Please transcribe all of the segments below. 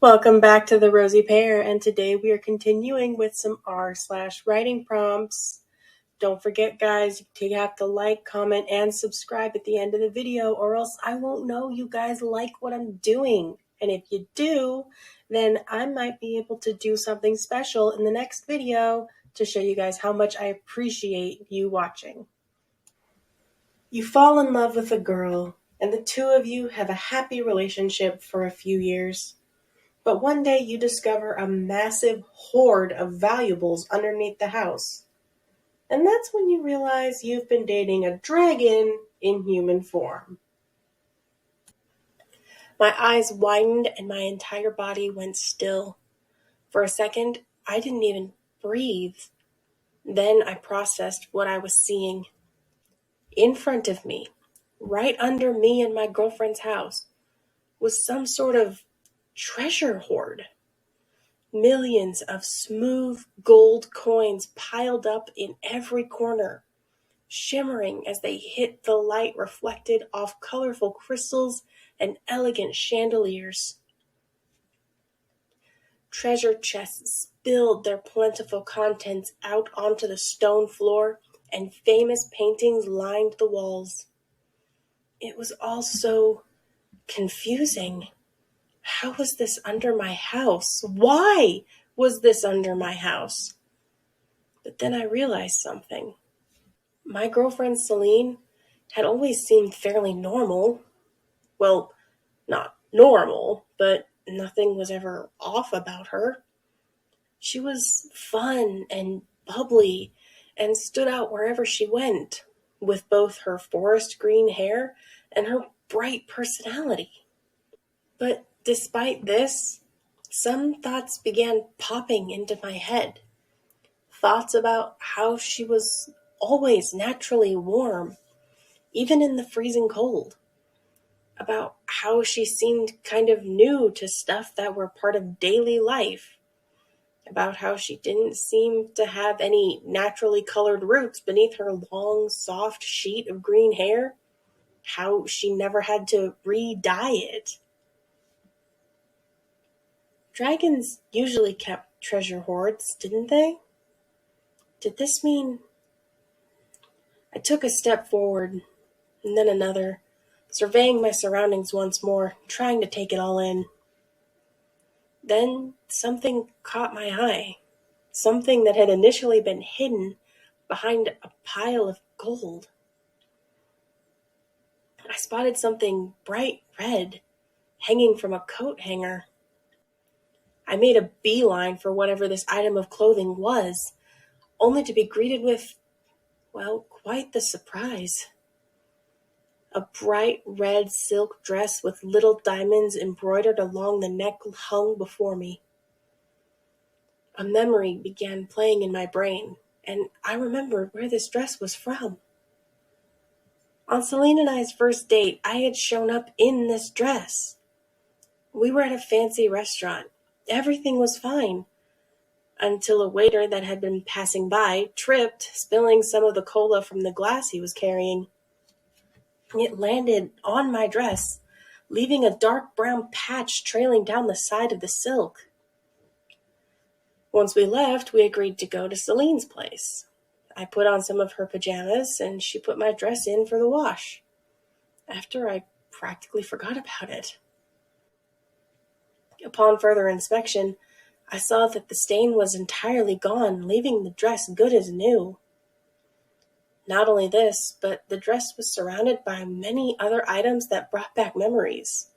Welcome back to the Rosy Pear, and today we are continuing with some r/writing prompts. Don't forget, guys, you have to like, comment, and subscribe at the end of the video, or else I won't know you guys like what I'm doing. And if you do, then I might be able to do something special in the next video to show you guys how much I appreciate you watching. You fall in love with a girl, and the two of you have a happy relationship for a few years. But one day you discover a massive hoard of valuables underneath the house. And that's when you realize you've been dating a dragon in human form. My eyes widened and my entire body went still. For a second, I didn't even breathe. Then I processed what I was seeing. In front of me, right under me and my girlfriend's house, was some sort of treasure hoard. Millions of smooth gold coins piled up in every corner, shimmering as they hit the light reflected off colorful crystals and elegant chandeliers. Treasure chests spilled their plentiful contents out onto the stone floor, and famous paintings lined the walls. It was all so confusing. How was this under my house? Why was this under my house? But then I realized something. My girlfriend Celine had always seemed fairly normal. Well, not normal, but nothing was ever off about her. She was fun and bubbly and stood out wherever she went, with both her forest green hair and her bright personality. But despite this, some thoughts began popping into my head. Thoughts about how she was always naturally warm, even in the freezing cold. About how she seemed kind of new to stuff that were part of daily life. About how she didn't seem to have any naturally colored roots beneath her long, soft sheet of green hair. How she never had to re-dye it. Dragons usually kept treasure hoards, didn't they? Did this mean... I took a step forward, and then another, surveying my surroundings once more, trying to take it all in. Then something caught my eye, something that had initially been hidden behind a pile of gold. I spotted something bright red hanging from a coat hanger. I made a beeline for whatever this item of clothing was, only to be greeted with, well, quite the surprise. A bright red silk dress with little diamonds embroidered along the neck hung before me. A memory began playing in my brain, and I remembered where this dress was from. On Celine and I's first date, I had shown up in this dress. We were at a fancy restaurant. Everything was fine, until a waiter that had been passing by tripped, spilling some of the cola from the glass he was carrying. It landed on my dress, leaving a dark brown patch trailing down the side of the silk. Once we left, we agreed to go to Celine's place. I put on some of her pajamas, and she put my dress in for the wash. After I practically forgot about it. Upon further inspection, I saw that the stain was entirely gone, leaving the dress good as new. Not only this, but the dress was surrounded by many other items that brought back memories.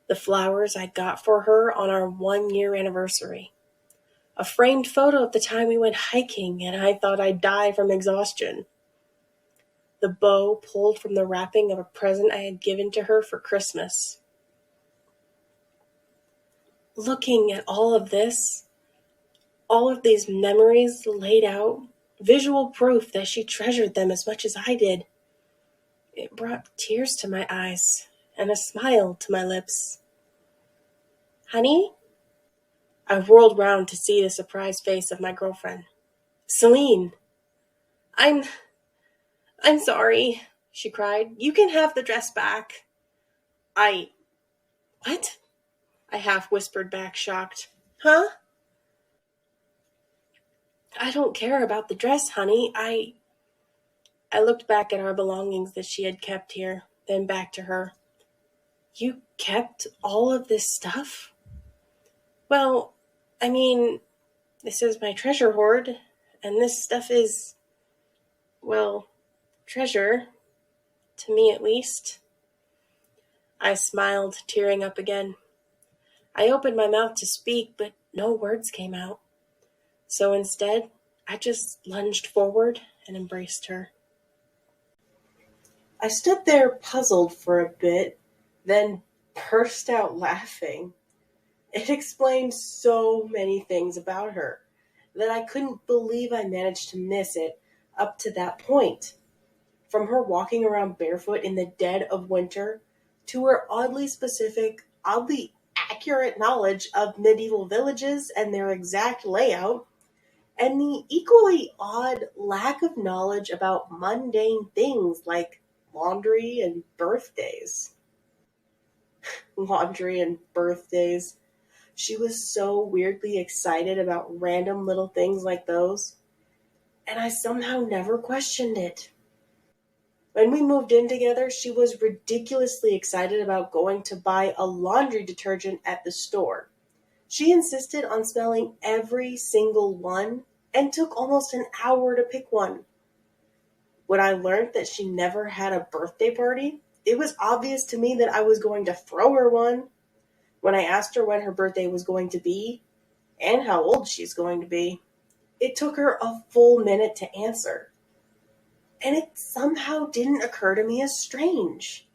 The flowers I got for her on our 1-year anniversary. A framed photo of the time we went hiking and I thought I'd die from exhaustion. The bow pulled from the wrapping of a present I had given to her for Christmas. Looking at all of this, all of these memories laid out, visual proof that she treasured them as much as I did, it brought tears to my eyes and a smile to my lips. Honey? I whirled round to see the surprised face of my girlfriend. Celine! I'm sorry, she cried. You can have the dress back. What? I half whispered back, shocked. Huh? I don't care about the dress, honey. I looked back at our belongings that she had kept here, then back to her. You kept all of this stuff? Well, I mean, this is my treasure hoard, and this stuff is, well, treasure, to me at least. I smiled, tearing up again. I opened my mouth to speak, but no words came out. So instead, I just lunged forward and embraced her. I stood there puzzled for a bit, then burst out laughing. It explained so many things about her that I couldn't believe I managed to miss it up to that point. From her walking around barefoot in the dead of winter to her oddly specific, oddly accurate knowledge of medieval villages and their exact layout, and the equally odd lack of knowledge about mundane things like laundry and birthdays. Laundry and birthdays. She was so weirdly excited about random little things like those, and I somehow never questioned it. When we moved in together, she was ridiculously excited about going to buy a laundry detergent at the store. She insisted on smelling every single one and took almost an hour to pick one. When I learned that she never had a birthday party, it was obvious to me that I was going to throw her one. When I asked her when her birthday was going to be and how old she's going to be, it took her a full minute to answer. And it somehow didn't occur to me as strange.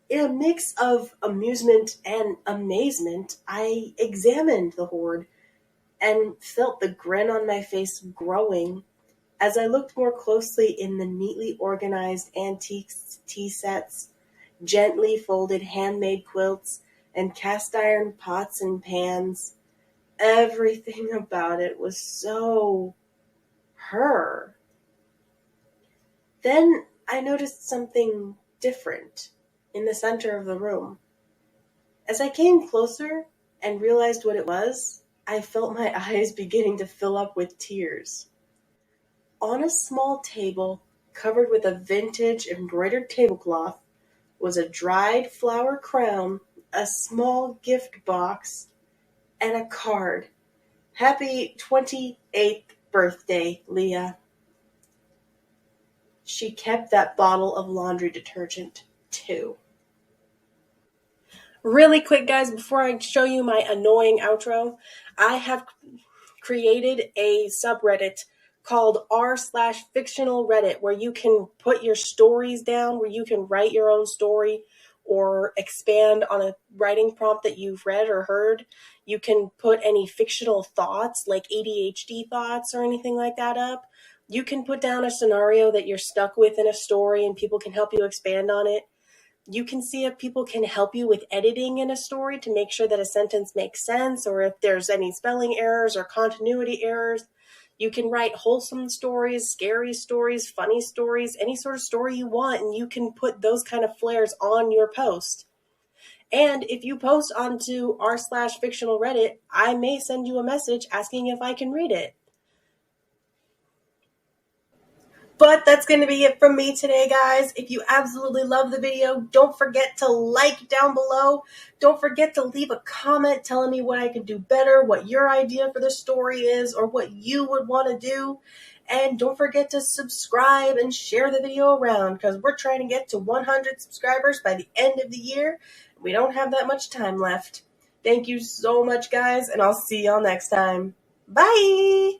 In a mix of amusement and amazement, I examined the hoard and felt the grin on my face growing as I looked more closely in the neatly organized antique tea sets, gently folded handmade quilts, and cast iron pots and pans. Everything about it was so her. Then I noticed something different in the center of the room. As I came closer and realized what it was, I felt my eyes beginning to fill up with tears. On a small table covered with a vintage embroidered tablecloth was a dried flower crown, a small gift box, and a card. Happy 28th birthday, Leah. She kept that bottle of laundry detergent, too. Really quick, guys, before I show you my annoying outro, I have created a subreddit called r/fictional Reddit where you can put your stories down, where you can write your own story or expand on a writing prompt that you've read or heard. You can put any fictional thoughts like ADHD thoughts or anything like that up. You can put down a scenario that you're stuck with in a story and people can help you expand on it. You can see if people can help you with editing in a story to make sure that a sentence makes sense or if there's any spelling errors or continuity errors. You can write wholesome stories, scary stories, funny stories, any sort of story you want, and you can put those kind of flares on your post. And if you post onto r/fictional Reddit, I may send you a message asking if I can read it. But that's going to be it from me today, guys. If you absolutely love the video, don't forget to like down below. Don't forget to leave a comment telling me what I could do better, what your idea for the story is, or what you would want to do. And don't forget to subscribe and share the video around because we're trying to get to 100 subscribers by the end of the year. We don't have that much time left. Thank you so much, guys, and I'll see y'all next time. Bye!